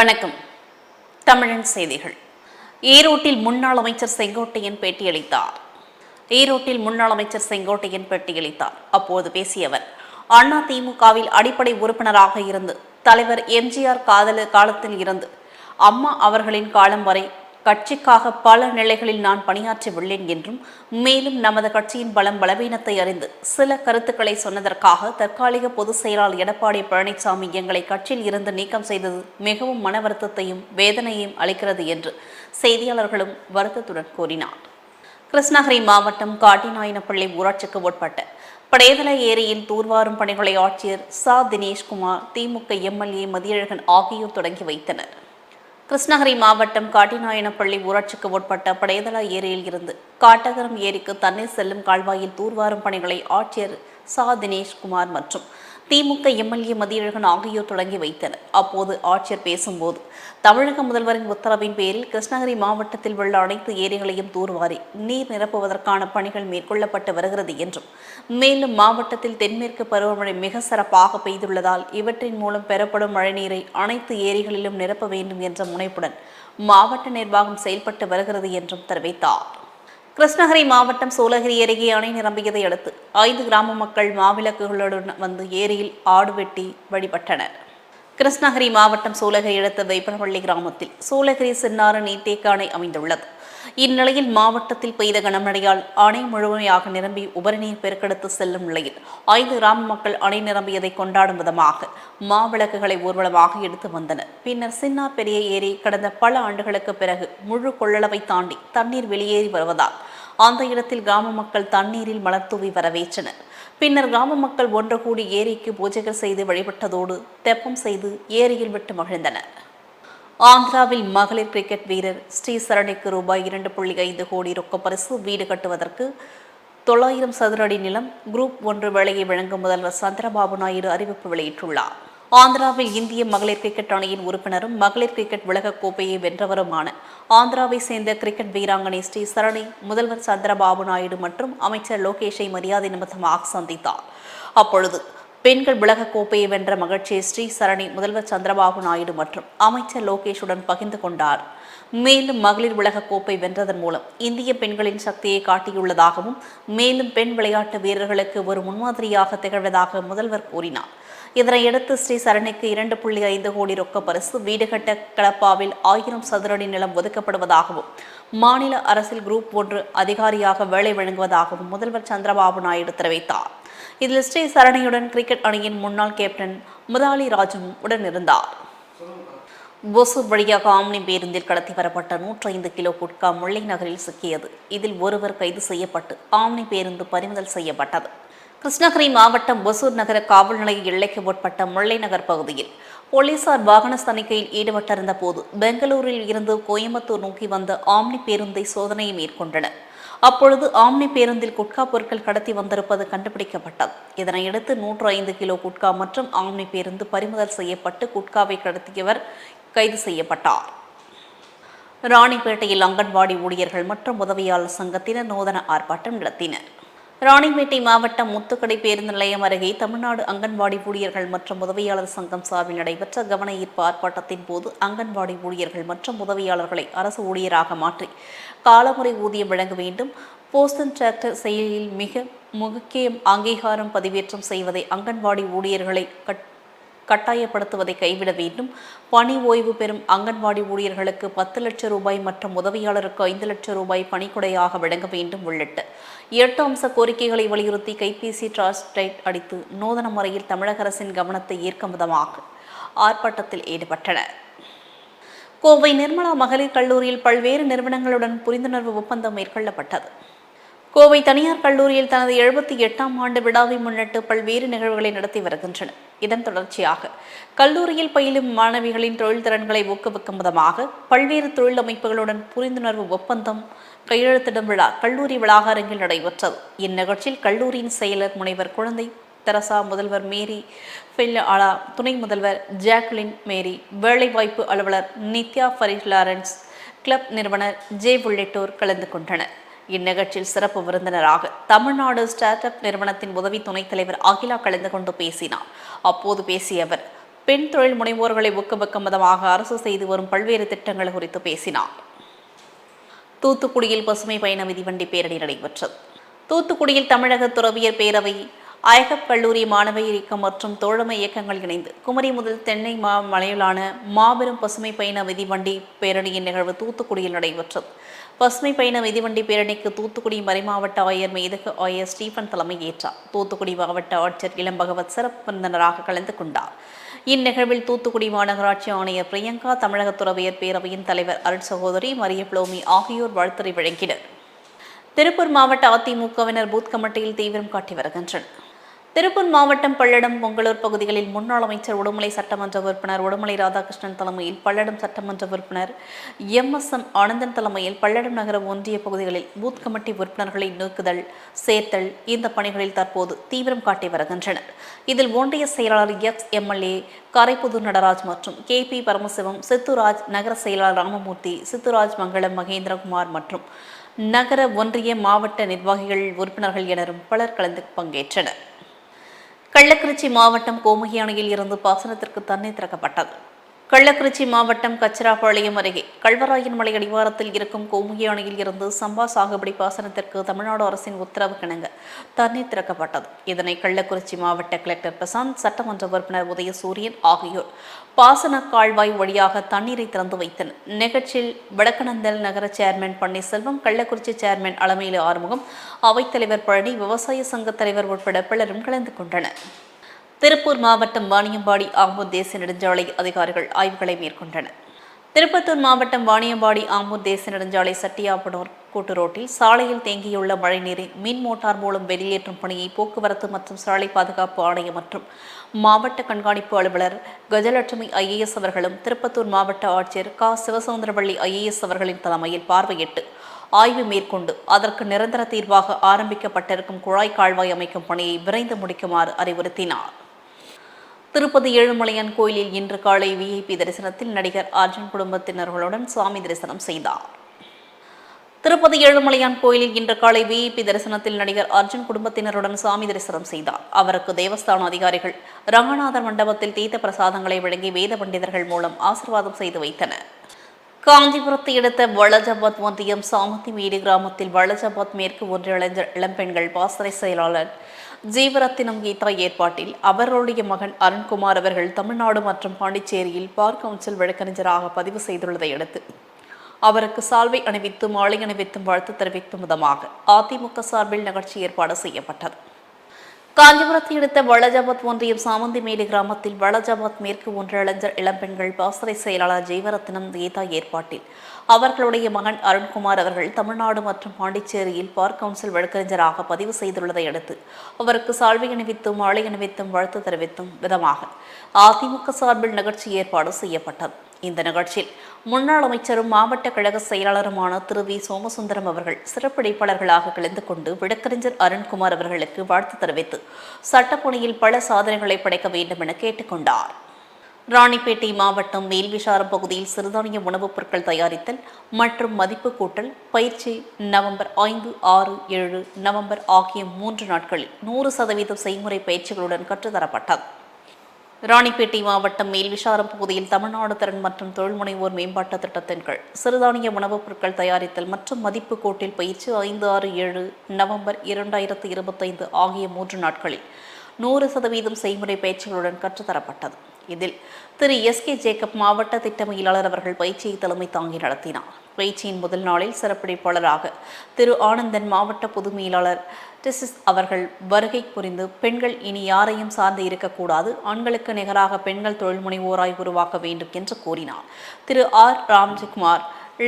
வணக்கம். தமிழன் செய்திகள். ஈரோட்டில் முன்னாள் அமைச்சர் செங்கோட்டையன் பேட்டியளித்தார். அப்போது பேசிய அவர், அதிமுகவில் அடிப்படை உறுப்பினராக இருந்து தலைவர் எம்ஜிஆர் காலத்தில் இருந்து அம்மா அவர்களின் காலம் வரை கட்சிக்காக பல நிலைகளில் நான் பணியாற்றியுள்ளேன் என்றும், மேலும் நமது கட்சியின் பலம் பலவீனத்தை அறிந்து சில கருத்துக்களை சொன்னதற்காக தற்காலிக பொதுச் செயலாளர் எடப்பாடி பழனிசாமி எங்களை கட்சியில் இருந்து நீக்கம் செய்தது மிகவும் மன வருத்தத்தையும் வேதனையையும் அளிக்கிறது என்று செய்தியாளர்களும் வருத்தத்துடன் கூறினார். கிருஷ்ணகிரி மாவட்டம் காட்டிநாயனப்பள்ளி ஊராட்சிக்கு உட்பட்ட படையதலை ஏரியில் தூர்வாரும் பணிகளை ஆட்சியர் ச. தினேஷ்குமார், திமுக எம்எல்ஏ மதியழகன் ஆகியோர் தொடங்கி வைத்தனர். கிருஷ்ணகிரி மாவட்டம் காட்டிநாயனப்பள்ளி ஊராட்சிக்கு உட்பட்ட படையதலா ஏரியில் இருந்து காட்டகரம் ஏரிக்கு தண்ணீர் செல்லும் கால்வாயில் தூர்வாரும் பணிகளை ஆட்சியர் ச. தினேஷ்குமார் மற்றும் திமுக எம்எல்ஏ மதியழகன் ஆகியோர் தொடங்கி வைத்தனர். அப்போது ஆட்சியர் பேசும்போது, தமிழக முதல்வரின் உத்தரவின் பேரில் கிருஷ்ணகிரி மாவட்டத்தில் உள்ள அனைத்து ஏரிகளையும் தூர்வாரி நீர் நிரப்புவதற்கான பணிகள் மேற்கொள்ளப்பட்டு வருகிறது என்றும், மேலும் மாவட்டத்தில் தென்மேற்கு பருவமழை மிக சிறப்பாக பெய்துள்ளதால் இவற்றின் மூலம் பெறப்படும் மழைநீரை அனைத்து ஏரிகளிலும் நிரப்ப வேண்டும் என்ற முனைப்புடன் மாவட்ட நிர்வாகம் செயல்பட்டு வருகிறது என்றும் தெரிவித்தார். கிருஷ்ணகிரி மாவட்டம் சூளகிரி அருகே அணை நிரம்பியதை அடுத்து 5 கிராம மக்கள் மாவிளக்குகளுடன் வந்து ஏரியில் ஆடு வெட்டி வழிபட்டனர். கிருஷ்ணகிரி மாவட்டம் சூளகிரி அடுத்த வைப்பனப்பள்ளி கிராமத்தில் சூளகிரி சின்னாறு நீர்த்தேக்க அணை அமைந்துள்ளது. இந்நிலையில் மாவட்டத்தில் பெய்த கனமழையால் அணை முழுமையாக நிரம்பி உபரிநீர் பெருக்கெடுத்து செல்லும் நிலையில் 5 கிராம மக்கள் அணை நிரம்பியதை கொண்டாடும் விதமாக மாவிளக்குகளை ஊர்வலமாக எடுத்து வந்தனர். பின்னர் சின்னார் பெரிய ஏரி கடந்த பல ஆண்டுகளுக்கு பிறகு முழு கொள்ளளவை தாண்டி தண்ணீர் வெளியேறி வருவதால் அந்த இடத்தில் கிராம மக்கள் தண்ணீரில் மலர் தூவி வரவேற்றனர். பின்னர் கிராம மக்கள் ஒன்று கூடி ஏரிக்கு பூஜைகள் செய்து வழிபட்டதோடு தெப்பம் செய்து ஏரியில் விட்டு மகிழ்ந்தனர். ஆந்திராவில் மகளிர் கிரிக்கெட் வீரர் ஸ்ரீசரணிக்கு ரூபாய் 2.5 கோடி ரொக்க பரிசு, வீடு கட்டுவதற்கு 900 சதுர அடி நிலம், குரூப் 1 வேலையை வழங்கும் முதல்வர் சந்திரபாபு நாயுடு அறிவிப்பு வெளியிட்டுள்ளார். ஆந்திராவில் இந்திய மகளிர் கிரிக்கெட் அணியின் உறுப்பினரும் மகளிர் கிரிக்கெட் உலகக் கோப்பையை வென்றவருமான ஆந்திராவை சேர்ந்த கிரிக்கெட் வீராங்கனை ஸ்ரீசரணி முதல்வர் சந்திரபாபு நாயுடு மற்றும் அமைச்சர் லோகேஷை மரியாதை நிமித்தமாக சந்தித்தார். அப்பொழுது பெண்கள் உலகக் கோப்பையை வென்ற மகிழ்ச்சியை ஸ்ரீசரணி முதல்வர் சந்திரபாபு நாயுடு மற்றும் அமைச்சர் லோகேஷுடன் பகிர்ந்து கொண்டார். மேலும் மகளிர் உலகக் கோப்பை வென்றதன் மூலம் இந்திய பெண்களின் சக்தியை காட்டியுள்ளதாகவும், மேலும் பெண் விளையாட்டு வீரர்களுக்கு ஒரு முன்மாதிரியாக திகழ்வதாக முதல்வர் கூறினார். இதனையடுத்து ஸ்ரீசரணிக்கு 2.5 கோடி ரொக்க பரிசு, வீடு கட்ட கலப்பாவில் 1000 சதுர அடி நிலம் ஒதுக்கப்படுவதாகவும், மாநில அரசில் குரூப் 1 அதிகாரியாக வேலை வழங்குவதாகவும் முதல்வர் சந்திரபாபு நாயுடு தெரிவித்தார். இதில் ஸ்ரீசரணியுடன் கிரிக்கெட் அணியின் முன்னாள் கேப்டன் முதலாளி ராஜும் உடனிருந்தார். ஒசூர் வழியாக ஆம்னி பேருந்தில் கடத்தி வரப்பட்ட 105 கிலோ குட்கா முல்லை நகரில் சிக்கியது. இதில் ஒருவர் கைது செய்யப்பட்டு ஆம்னி பேருந்து பறிமுதல் செய்யப்பட்டது. கிருஷ்ணகிரி மாவட்டம் ஒசூர் நகர காவல் நிலைய எல்லைக்கு உட்பட்ட முல்லை நகர் பகுதியில் போலீசார் வாகன தணிக்கையில் ஈடுபட்டிருந்த போது பெங்களூரில் இருந்து கோயம்புத்தூர் நோக்கி வந்த ஆம்னி பேருந்தை சோதனையை மேற்கொண்டனர். அப்பொழுது ஆம்னி பேருந்தில் குட்கா பொருட்கள் கடத்தி வந்திருப்பது கண்டுபிடிக்கப்பட்டது. இதனையடுத்து 105 கிலோ குட்கா மற்றும் ஆம்னி பேருந்து பறிமுதல் செய்யப்பட்டு குட்காவை கடத்தியவர் கைது செய்யப்பட்டார். ராணிப்பேட்டையில் அங்கன்வாடி ஊழியர்கள் மற்றும் உதவியாளர் சங்கத்தினர் நூதன ஆர்ப்பாட்டம் நடத்தினர். ராணிப்பேட்டை மாவட்டம் முத்துக்கடை பேருந்து நிலையம் அருகே தமிழ்நாடு அங்கன்வாடி ஊழியர்கள் மற்றும் உதவியாளர் சங்கம் சார்பில் நடைபெற்ற கவன ஈர்ப்பு ஆர்ப்பாட்டத்தின் போது அங்கன்வாடி ஊழியர்கள் மற்றும் உதவியாளர்களை அரசு ஊழியராக மாற்றி காலமுறை ஊதியம் வழங்க வேண்டும், போஸ்டன் டிராக்டர் செயலியில் மிக முக்கிய அங்கீகாரம் பதிவேற்றம் செய்வதை அங்கன்வாடி ஊழியர்களை கட்டாயப்படுத்துவதை கைவிட வேண்டும், பணி ஓய்வு பெறும் அங்கன்வாடி ஊழியர்களுக்கு 10 லட்சம் ரூபாய் மற்றும் உதவியாளருக்கு 5 லட்சம் ரூபாய் பணிக்கொடையாக வழங்க வேண்டும் உள்ளிட்ட 8 அம்ச கோரிக்கைகளை வலியுறுத்தி கைபேசி டிரான்ஸ்லைட் அடித்து நூதன முறையில் தமிழக அரசின் கவனத்தை ஈர்க்கும் விதமாக ஆர்ப்பாட்டத்தில் ஈடுபட்டனர். கோவை நிர்மலா மகளிர் கல்லூரியில் பல்வேறு நிறுவனங்களுடன் புரிந்துணர்வு ஒப்பந்தம் மேற்கொள்ளப்பட்டது. கோவை தனியார் கல்லூரியில் தனது 78ஆம் ஆண்டு விழாவை முன்னிட்டு பல்வேறு நிகழ்வுகளை நடத்தி வருகின்றன. இதன் தொடர்ச்சியாக கல்லூரியில் பயிலும் மாணவிகளின் தொழில் திறன்களை ஊக்குவிக்கும் விதமாக பல்வேறு தொழில் அமைப்புகளுடன் புரிந்துணர்வு ஒப்பந்தம் கையெழுத்திடும் விழா கல்லூரி வளாகரங்கில் நடைபெற்றது. இந்நிகழ்ச்சியில் கல்லூரியின் செயலர் முனைவர் குழந்தை தெரசா, முதல்வர் மேரி ஃபெல்ஆலா, துணை முதல்வர் ஜாக்லின் மேரி, வேலைவாய்ப்பு அலுவலர் நித்யா ஃபரிட் லாரன்ஸ், கிளப் நிறுவனர் ஜே உள்ளிட்டோர் கலந்து கொண்டனர். இந்நிகழ்ச்சியில் சிறப்பு விருந்தினராக தமிழ்நாடு ஸ்டார்ட் அப் நிறுவனத்தின் உதவி துணைத் தலைவர் அகிலா கலந்து கொண்டு பேசினார். அப்போது பேசிய அவர், பெண் தொழில் முனைவோர்களை ஊக்குவிக்கும் விதமாக அரசு செய்து வரும் பல்வேறு திட்டங்கள் குறித்து பேசினார். தூத்துக்குடியில் பசுமை பயண மிதிவண்டி பேரணி நடைபெற்றது. தூத்துக்குடியில் தமிழக துறவியர் பேரவை, ஐகப் கல்லூரி மாணவர் இயக்கம் மற்றும் தோழமை இயக்கங்கள் இணைந்து குமரி முதல் தென்னை மலையிலான மாபெரும் பசுமை பயண மிதிவண்டி பேரணியின் நிகழ்வு தூத்துக்குடியில் நடைபெற்றது. பசுமை பயண மிதிவண்டி பேரணிக்கு தூத்துக்குடி மறைமாவட்ட ஆயர் மேதகு ஆயர் ஸ்டீபன் தலைமையேற்றார். தூத்துக்குடி மாவட்ட ஆட்சியர் இளம் பகவத் சிறப்பு விருந்தினராக கலந்து கொண்டார். இந்நிகழ்வில் தூத்துக்குடி மாநகராட்சி ஆணையர் பிரியங்கா, தமிழக துறவியர் பேரவையின் தலைவர் அருட் சகோதரி மரிய புளோமி ஆகியோர் வாழ்த்துரை வழங்கினர். திருப்பூர் மாவட்ட அதிமுகவினர் பூத் கமிட்டியில் தீவிரம் காட்டி வருகின்றனர். திருப்பூர் மாவட்டம் பல்லடம், பொங்கலூர் பகுதிகளில் முன்னாள் அமைச்சர் உடுமலை சட்டமன்ற உறுப்பினர் உடுமலை ராதாகிருஷ்ணன் தலைமையில் பல்லடம் சட்டமன்ற உறுப்பினர் எம். ஆனந்தன் தலைமையில் பல்லடம் நகர ஒன்றிய பகுதிகளில் பூத் கமிட்டி உறுப்பினர்களை நீக்குதல், சேர்த்தல் இந்த பணிகளில் தற்போது தீவிரம் காட்டி வருகின்றனர். இதில் ஒன்றிய செயலாளர் எம்எல்ஏ காரைப்புதூர் நடராஜ் மற்றும் KP பரமசிவம், சித்துராஜ், நகர செயலாளர் ராமமூர்த்தி, சித்துராஜ், மங்களம், மகேந்திரகுமார் மற்றும் நகர ஒன்றிய மாவட்ட நிர்வாகிகள், உறுப்பினர்கள் எனரும் பலர் கலந்து பங்கேற்றனர். கள்ளக்குறிச்சி மாவட்டம் கோமுகி அணையில் இருந்து பாசனத்திற்கு தண்ணீர் திறக்கப்பட்டது. கள்ளக்குறிச்சி மாவட்டம் கச்சிராபாளையம் அருகே கல்வராயன் மலை அடிவாரத்தில் இருக்கும் கோமுகி அணையில் இருந்து சம்பா சாகுபடி பாசனத்திற்கு தமிழ்நாடு அரசின் உத்தரவு கிணங்க தண்ணீர் திறக்கப்பட்டது. இதனை கள்ளக்குறிச்சி மாவட்ட கலெக்டர் பிரசாந்த், சட்டமன்ற உறுப்பினர் உதயசூரியன் ஆகியோர் பாசன கால்வாய் வழியாக தண்ணீரை திறந்து வைத்தனர். நிகழ்ச்சியில் வடக்கநந்தல் நகர சேர்மன் பன்னீர்செல்வம், கள்ளக்குறிச்சி சேர்மன் அலமேலு ஆறுமுகம், அவைத்தலைவர் பழனி, விவசாய சங்க தலைவர் உட்பட பலரும் கலந்து கொண்டனர். திருப்பூர் மாவட்டம் வாணியம்பாடி ஆம்பூர் தேசிய நெடுஞ்சாலை அதிகாரிகள் ஆய்வுகளை மேற்கொண்டனர். திருப்பத்தூர் மாவட்டம் வாணியம்பாடி ஆம்பூர் தேசிய நெடுஞ்சாலை சட்டியாப்பனூர் கூட்டு ரோட்டில் சாலையில் தேங்கியுள்ள மழைநீரை மின் மோட்டார் மூலம் வெளியேற்றும் பணியை போக்குவரத்து மற்றும் சாலை பாதுகாப்பு ஆணையம் மற்றும் மாவட்ட கண்காணிப்பு அலுவலர் கஜலட்சுமி IAS அவர்களும், திருப்பத்தூர் மாவட்ட ஆட்சியர் சிவசவுந்தரவள்ளி IAS அவர்களின் தலைமையில் பார்வையிட்டு ஆய்வு மேற்கொண்டு அதற்கு நிரந்தர தீர்வாக ஆரம்பிக்கப்பட்டிருக்கும் குழாய் கால்வாய் அமைக்கும் பணியை விரைந்து முடிக்குமாறு அறிவுறுத்தினார். திருப்பதி ஏழுமலையான் கோயிலில் இன்று காலை VIP தரிசனத்தில் நடிகர் அர்ஜுன் குடும்பத்தினர்களுடன் சுவாமி தரிசனம் செய்தார். திருப்பதி ஏழுமலையான் கோயிலில் இன்று காலை VIP தரிசனத்தில் நடிகர் அர்ஜுன் குடும்பத்தினருடன் சுவாமி தரிசனம் செய்தார். அவருக்கு தேவஸ்தான அதிகாரிகள் ரங்கநாதர் மண்டபத்தில் தீர்த்த பிரசாதங்களை வழங்கி வேத பண்டிதர்கள் மூலம் ஆசீர்வாதம் செய்து வைத்தனர். காஞ்சிபுரத்தை அடுத்த வளஜாபாத் ஒன்றியம் சாமந்திமேடு கிராமத்தில் வளஜாபாத் மேற்கு ஒன்றிய இளம்பெண்கள் பாசறை செயலாளர் ஜீவரத்தினம் கீதா ஏற்பாட்டில் அவர்களுடைய மகன் அருண்குமார் அவர்கள் தமிழ்நாடு மற்றும் பாண்டிச்சேரியில் பார் கவுன்சில் வழக்கறிஞராக பதிவு செய்துள்ளதை அடுத்து அவருக்கு சால்வை அணிவித்தும் மாலை அணிவித்தும் வாழ்த்து தெரிவிக்கும் விதமாக அதிமுக சார்பில் நிகழ்ச்சி ஏற்பாடு செய்யப்பட்டது. காஞ்சிபுரத்தை அடுத்த வளஜாபாத் ஒன்றியம் சாமந்திமேடு கிராமத்தில் வளஜாபாத் மேற்கு ஒன்றிய இளம்பெண்கள் பாசறை செயலாளர் ஜீவரத்தினம் கீதா ஏற்பாட்டில் அவர்களுடைய மகன் அருண்குமார் அவர்கள் தமிழ்நாடு மற்றும் பாண்டிச்சேரியில் பார் கவுன்சில் வழக்கறிஞராக பதிவு செய்துள்ளதை அடுத்து அவருக்கு சால்வை அணிவித்தும் மாலை அணிவித்தும் வாழ்த்து தெரிவித்தும் விதமாக அதிமுக சார்பில் நிகழ்ச்சி ஏற்பாடு செய்யப்பட்டது. இந்த நிகழ்ச்சியில் முன்னாள் அமைச்சரும் மாவட்ட கழக செயலாளருமான திரு வி. சோமசுந்தரம் அவர்கள் சிறப்படைப்பாளர்களாக கலந்து கொண்டு வழக்கறிஞர் அருண்குமார் அவர்களுக்கு வாழ்த்து தெரிவித்து சட்டப்பணியில் பல சாதனைகளை படைக்க வேண்டும் என கேட்டுக்கொண்டார். ராணிப்பேட்டை மாவட்டம் மேல்விசாரம் பகுதியில் சிறுதானிய உணவுப் பொருட்கள் தயாரித்தல் மற்றும் மதிப்பு கூட்டல் பயிற்சி நவம்பர் 5, 6, 7 நவம்பர் ஆகிய 3 நாட்களில் 100% செய்முறை பயிற்சிகளுடன் கற்றுத்தரப்பட்டது. ராணிப்பேட்டை மாவட்டம் மேல்விசாரம் பகுதியில் தமிழ்நாடு திறன் மற்றும் தொழில் முனைவோர் மேம்பாட்டு திட்டத்தின் கீழ் சிறுதானிய உணவுப் பொருட்கள் தயாரித்தல் மற்றும் மதிப்பு கூட்டில் பயிற்சி 5, 6, 7 நவம்பர் 2025 ஆகிய 3 நாட்களில் 100% செய்முறை பயிற்சிகளுடன் கற்றுத்தரப்பட்டது. இதில் திரு SK ஜேக்கப் மாவட்ட திட்டமையாளர் அவர்கள் பயிற்சியை தலைமை தாங்கி நடத்தினார். பயிற்சியின் முதல் நாளில் சிறப்படைப்பாளராக திரு ஆனந்தன் மாவட்ட பொது மேலாளர் அவர்கள் வருகை புரிந்து பெண்கள் இனி யாரையும் சார்ந்து இருக்கக்கூடாது, ஆண்களுக்கு நிகராக பெண்கள் தொழில் முனைவோராய் உருவாக்க வேண்டும் என்று கூறினார். திரு R. ராம்ஜிகுமார்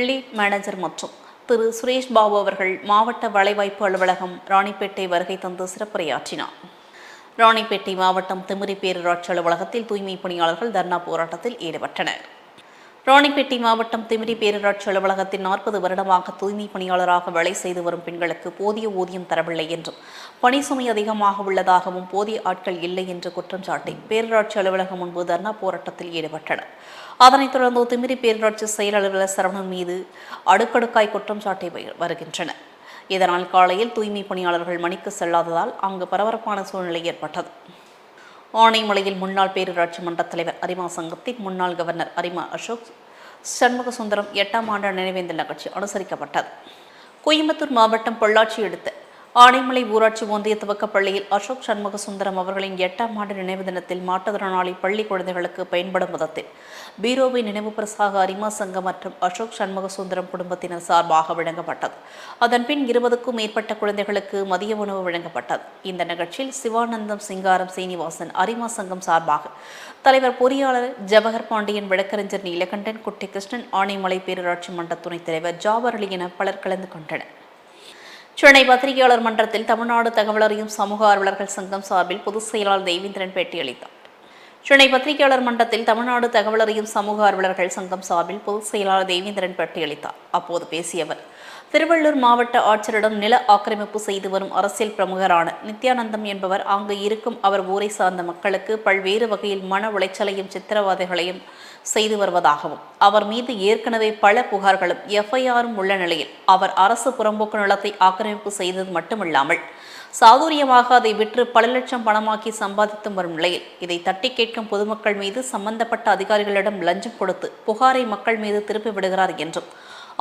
லீட் மேனேஜர் மற்றும் திரு சுரேஷ் பாபு அவர்கள் மாவட்ட வேலைவாய்ப்பு அலுவலகம் ராணிப்பேட்டை வருகை தந்து சிறப்புரையாற்றினார். ராணிப்பேட்டை மாவட்டம் திமிரி பேரூராட்சி அலுவலகத்தில் தூய்மை பணியாளர்கள் தர்ணா போராட்டத்தில் ஈடுபட்டனர். ராணிப்பேட்டை மாவட்டம் திமிரி பேரூராட்சி அலுவலகத்தில் 40 வருடமாக தூய்மை பணியாளராக வேலை செய்து வரும் பெண்களுக்கு போதிய ஊதியம் தரவில்லை என்றும் பணி சுமை அதிகமாக உள்ளதாகவும் போதிய ஆட்கள் இல்லை என்று குற்றம் சாட்டி பேரூராட்சி அலுவலகம் முன்பு தர்ணா போராட்டத்தில் ஈடுபட்டனர். அதனைத் தொடர்ந்து திமிரி பேரூராட்சி செயல் அலுவலர் சரவணன் மீது அடுக்கடுக்காய் குற்றம் சாட்டி வருகின்றனர். இதனால் காலையில் தூய்மை பணியாளர்கள் மணிக்கு செல்லாததால் அங்கு பரபரப்பான சூழ்நிலை ஏற்பட்டது. ஆனைமலையில் முன்னாள் பேரூராட்சி மன்ற தலைவர் அரிமா சங்கத்தின் முன்னாள் கவர்னர் அரிமா அசோக் சண்முக சுந்தரம் 8ஆம் ஆண்டு நினைவேந்தல் நிகழ்ச்சி அனுசரிக்கப்பட்டது. கோயம்புத்தூர் மாவட்டம் பொள்ளாச்சி அடுத்த ஆனைமலை ஊராட்சி ஒன்றிய துவக்கப் பள்ளியில் அசோக் சண்முக சுந்தரம் அவர்களின் 8ஆம் ஆண்டு நினைவு தினத்தில் மாற்றுத்திறனாளி பள்ளி குழந்தைகளுக்கு பயன்படும் விதத்தில் பீரோவை நினைவு பரிசாக அரிமா சங்கம் மற்றும் அசோக் சண்முக சுந்தரம் குடும்பத்தினர் சார்பாக வழங்கப்பட்டது. அதன்பின் 20க்கும் மேற்பட்ட குழந்தைகளுக்கு மதிய உணவு வழங்கப்பட்டது. இந்த நிகழ்ச்சியில் சிவானந்தம், சிங்காரம், சீனிவாசன், அரிமா சங்கம் சார்பாக தலைவர் பொறியாளர் ஜவஹர் பாண்டியன், வழக்கறிஞர் நீலகண்டன், குட்டி கிருஷ்ணன், ஆனைமலை பேரூராட்சி மன்ற துணைத் தலைவர் ஜாபர் அலி என பலர் கலந்து கொண்டனர். சென்னை பத்திரிகையாளர் மன்றத்தில் தமிழ்நாடு தகவல் அறியும் சமூக ஆர்வலர்கள் சங்கம் சார்பில் பொதுச் செயலாளர் தேவேந்திரன் பேட்டியளித்தார். சென்னை பத்திரிகையாளர் மன்றத்தில் தமிழ்நாடு தகவல் அறியும் சமூக ஆர்வலர்கள் சங்கம் சார்பில் பொதுச் செயலாளர் தேவேந்திரன் பேட்டியளித்தார். அப்போது பேசிய அவர், திருவள்ளூர் மாவட்ட ஆட்சியரிடம் நில ஆக்கிரமிப்பு செய்து வரும் அரசியல் பிரமுகரான நித்யானந்தம் என்பவர் அங்கு இருக்கும் அவர் ஊரை சார்ந்த மக்களுக்கு பல்வேறு வகையில் மன உளைச்சலையும் சித்திரவதைகளையும் செய்து வருவதாகவும், அவர் மீது ஏற்கனவே பல புகார்களும் எஃப்ஐஆரும் உள்ள நிலையில் அவர் அரசு புறம்போக்கு நிலத்தை ஆக்கிரமிப்பு செய்தது மட்டுமில்லாமல் சாதுரியமாக அதை விற்று பல லட்சம் பணமாக்கி சம்பாதித்தும் வரும் நிலையில் இதை தட்டி கேட்கும் பொதுமக்கள் மீது சம்பந்தப்பட்ட அதிகாரிகளிடம் லஞ்சம் கொடுத்து புகாரை மக்கள் மீது திருப்பி விடுகிறார் என்றும்,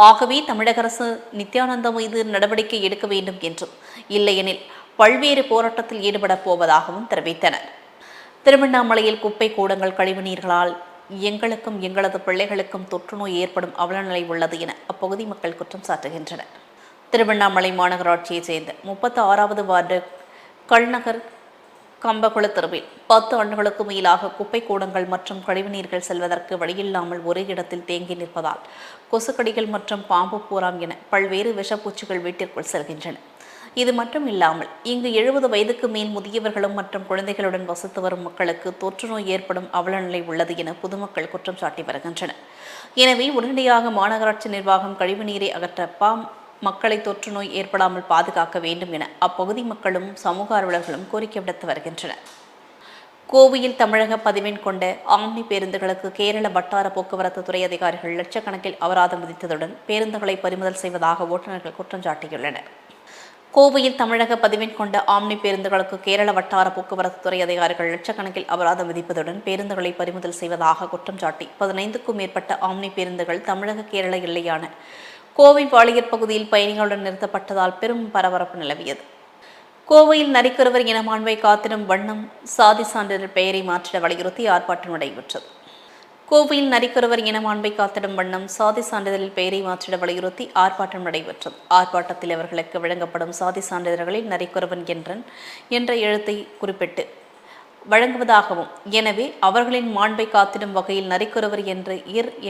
ஆகவே தமிழக அரசு நித்யானந்தம் மீது நடவடிக்கை எடுக்க வேண்டும் என்றும், இல்லையெனில் பல்வேறு போராட்டத்தில் ஈடுபடப் போவதாகவும் தெரிவித்தனர். திருவண்ணாமலையில் குப்பை கூடங்கள் கழிவுநீர்களால் எங்களுக்கும் எங்களது பிள்ளைகளுக்கும் தொற்றுநோய் ஏற்படும் அவலநிலை உள்ளது என அப்பகுதி மக்கள் குற்றம் சாட்டுகின்றனர். திருவண்ணாமலை மாநகராட்சியைச் சேர்ந்த 36வது வார்டு கல்நகர் கம்பகுள தெருவில் 10 ஆண்டுகளுக்கு மேலாக குப்பை கூடங்கள் மற்றும் கழிவுநீர்கள் செல்வதற்கு வழியில்லாமல் ஒரே இடத்தில் தேங்கி நிற்பதால் கொசுக்கடிகள் மற்றும் பாம்பு பூராம் என பல்வேறு விஷப்பூச்சிகள் வீட்டிற்குள் செல்கின்றன. இது மட்டும் இல்லாமல் இங்கு 70 வயதுக்கு மேல் முதியவர்களும் மற்றும் குழந்தைகளுடன் வசித்து வரும் மக்களுக்கு தொற்றுநோய் ஏற்படும் அவலநிலை உள்ளது என பொதுமக்கள் குற்றம் சாட்டி வருகின்றனர். எனவே உடனடியாக மாநகராட்சி நிர்வாகம் கழிவுநீரை அகற்ற மக்களை தொற்றுநோய் ஏற்படாமல் பாதுகாக்க வேண்டும் என அப்பகுதி மக்களும் சமூக ஆர்வலர்களும் கோரிக்கை விடுத்து வருகின்றனர். கோவையில் தமிழக பதிவெண் கொண்ட ஆம்னி பேருந்துகளுக்கு கேரள வட்டார போக்குவரத்து துறை அதிகாரிகள் லட்சக்கணக்கில் அபராதம் விதித்ததுடன் பேருந்துகளை பறிமுதல் செய்வதாக ஓட்டுநர்கள் குற்றம் சாட்டியுள்ளனர். கோவையில் தமிழக பதிவெண் கொண்ட ஆம்னி பேருந்துகளுக்கு கேரள வட்டார போக்குவரத்து துறை அதிகாரிகள் லட்சக்கணக்கில் அபராதம் விதிப்பதுடன் பேருந்துகளை பறிமுதல் செய்வதாக குற்றம் சாட்டி 15க்கும் மேற்பட்ட ஆம்னி பேருந்துகள் தமிழக கேரள எல்லையான கோவை பாளையர் பகுதியில் பயணிகளுடன் நிறுத்தப்பட்டதால் பெரும் பரபரப்பு நிலவியது. கோவையில் நரிக்குறவர் இனமாண்பை காத்திடும் வண்ணம் சாதி சான்றிதழ் பெயரை மாற்றிட வலியுறுத்தி ஆர்ப்பாட்டம் நடைபெற்றது. கோவையில் நரிக்குறவர் இனமாண்பை காத்திடும் வண்ணம் சாதி சான்றிதழில் பெயரை மாற்றிட வலியுறுத்தி ஆர்ப்பாட்டம் நடைபெற்றது. ஆர்ப்பாட்டத்தில் அவர்களுக்கு வழங்கப்படும் சாதி சான்றிதழ்களில் நரிக்குறவன் என்ற எழுத்தை குறிப்பிட்டு வழங்குவதாகவும், எனவே அவர்களின் மாண்பை காத்திடும் வகையில் நரிக்குறவர் என்று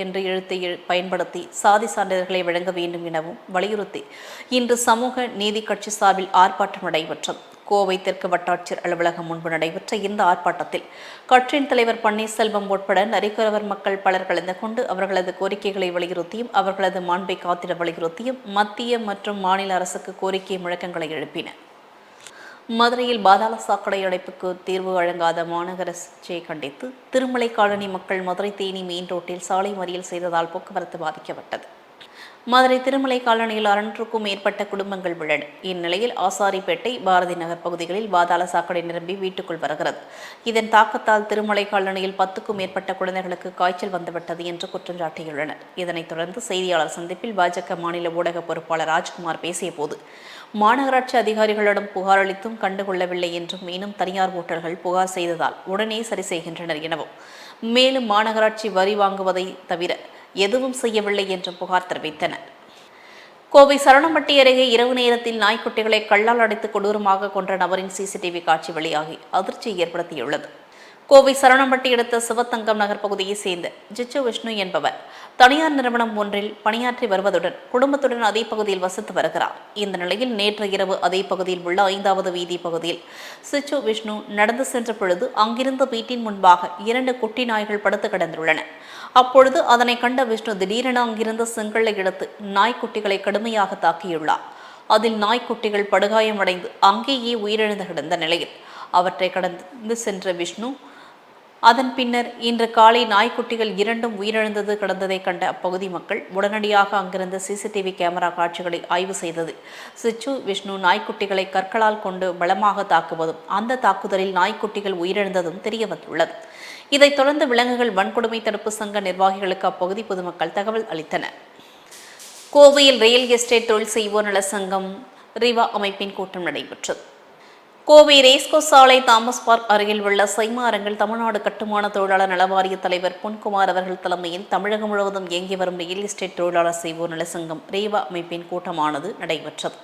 என்ற எழுத்தை பயன்படுத்தி சாதி சான்றிதழ்களை வழங்க வேண்டும் எனவும் வலியுறுத்தி இன்று சமூக நீதி கட்சி சார்பில் ஆர்ப்பாட்டம் நடைபெற்றது. கோவை தெற்கு வட்டாட்சியர் அலுவலகம் முன்பு நடைபெற்ற இந்த ஆர்ப்பாட்டத்தில் கட்சியின் தலைவர் பன்னீர்செல்வம் உட்பட நரிக்குறவர் மக்கள் பலர் கலந்து கொண்டு அவர்களது கோரிக்கைகளை வலியுறுத்தியும் அவர்களது மாண்பை காத்திட வலியுறுத்தியும் மத்திய மற்றும் மாநில அரசுக்கு கோரிக்கை முழக்கங்களை எழுப்பினர். மதுரையில் பாதாள சாக்கடை அடைப்புக்கு தீர்வு வழங்காத மாநகர அரசை கண்டித்து திருமலை காலனி மக்கள் மதுரை தேனி மெயின் ரோட்டில் சாலை மறியல் செய்ததால் போக்குவரத்து பாதிக்கப்பட்டது. மதுரை திருமலை காலனியில் 600க்கும் மேற்பட்ட குடும்பங்கள் உள்ளன. இந்நிலையில் ஆசாரிப்பேட்டை, பாரதி நகர் பகுதிகளில் பாதாள சாக்கடை நிரம்பி வீட்டுக்குள் வருகிறது. இதன் தாக்கத்தால் திருமலை காலனியில் 10க்கும் மேற்பட்ட குழந்தைகளுக்கு காய்ச்சல் வந்துவிட்டது என்று குற்றம் சாட்டியுள்ளனர். இதனைத் தொடர்ந்து செய்தியாளர் சந்திப்பில் பாஜக மாநில ஊடக பொறுப்பாளர் ராஜ்குமார் பேசிய போது, மாநகராட்சி அதிகாரிகளிடம் புகார் அளித்தும் கண்டுகொள்ளவில்லை என்றும், மீண்டும் தனியார் ஓட்டல்கள் புகார் செய்ததால் உடனே சரி செய்கின்றனர் எனவும், மேலும் மாநகராட்சி வரி வாங்குவதை தவிர எதுவும் செய்யவில்லை என்றும் புகார் தெரிவித்தனர். கோவை சரவணம்பட்டி அருகே இரவு நேரத்தில் நாய்க்குட்டிகளை கல்லால் அடித்து கொடூரமாக கொன்ற நபரின் சிசிடிவி காட்சி வெளியாகி அதிர்ச்சியை ஏற்படுத்தியுள்ளது. கோவை சரவணம்பட்டி அடுத்த சிவத்தங்கம் நகர் பகுதியைச் சேர்ந்த ஜிச்சு விஷ்ணு என்பவர் தனியார் நிறுவனம் ஒன்றில் பணியாற்றி வருவதுடன் குடும்பத்துடன் அதே பகுதியில் வசித்து வருகிறார். இந்த நிலையில் நேற்று இரவு அதே பகுதியில் உள்ள 5வது வீதி பகுதியில் சிச்சு விஷ்ணு நடந்து சென்ற பொழுது அங்கிருந்த வீட்டின் முன்பாக 2 குட்டி நாய்கள் படுத்து கிடந்துள்ளன. அப்பொழுது அதனை கண்ட விஷ்ணு திடீரென அங்கிருந்த செங்கல்லை எடுத்து நாய்க்குட்டிகளை கடுமையாக தாக்கியுள்ளார். அதில் நாய்க்குட்டிகள் படுகாயமடைந்து அங்கேயே உயிரிழந்து கிடந்த நிலையில் அவற்றை கடந்து சென்ற விஷ்ணு அதன் பின்னர் இன்று காலை நாய்க்குட்டிகள் இரண்டும் உயிரிழந்தது கிடந்ததை கண்ட அப்பகுதி மக்கள் உடனடியாக அங்கிருந்த சிசிடிவி கேமரா காட்சிகளை ஆய்வு செய்தது. சிச்சு, விஷ்ணு நாய்க்குட்டிகளை கற்களால் கொண்டு பலமாக தாக்குவதும் அந்த தாக்குதலில் நாய்க்குட்டிகள் உயிரிழந்ததும் தெரியவந்துள்ளது. இதைத் தொடர்ந்து விலங்குகள் வன்கொடுமை தடுப்பு சங்க நிர்வாகிகளுக்கு அப்பகுதி பொதுமக்கள் தகவல் அளித்தனர். கோவையில் ரியல் எஸ்டேட் தொழில் செய்வோர் நல சங்கம் ரிவா அமைப்பின் கூட்டம் நடைபெற்றது. கோவை ரேஸ்கோ சாலை தாமஸ் பார்க் அருகில் உள்ள சைமா அரங்கில் தமிழ்நாடு கட்டுமான தொழிலாளர் நல வாரிய தலைவர் பொன்குமார் அவர்கள் தலைமையில் தமிழகம் முழுவதும் இயங்கி வரும் ரியல் எஸ்டேட் தொழிலாளர் செய்வோர் நல சங்கம் ரேவா அமைப்பின் கூட்டமானது நடைபெற்றது.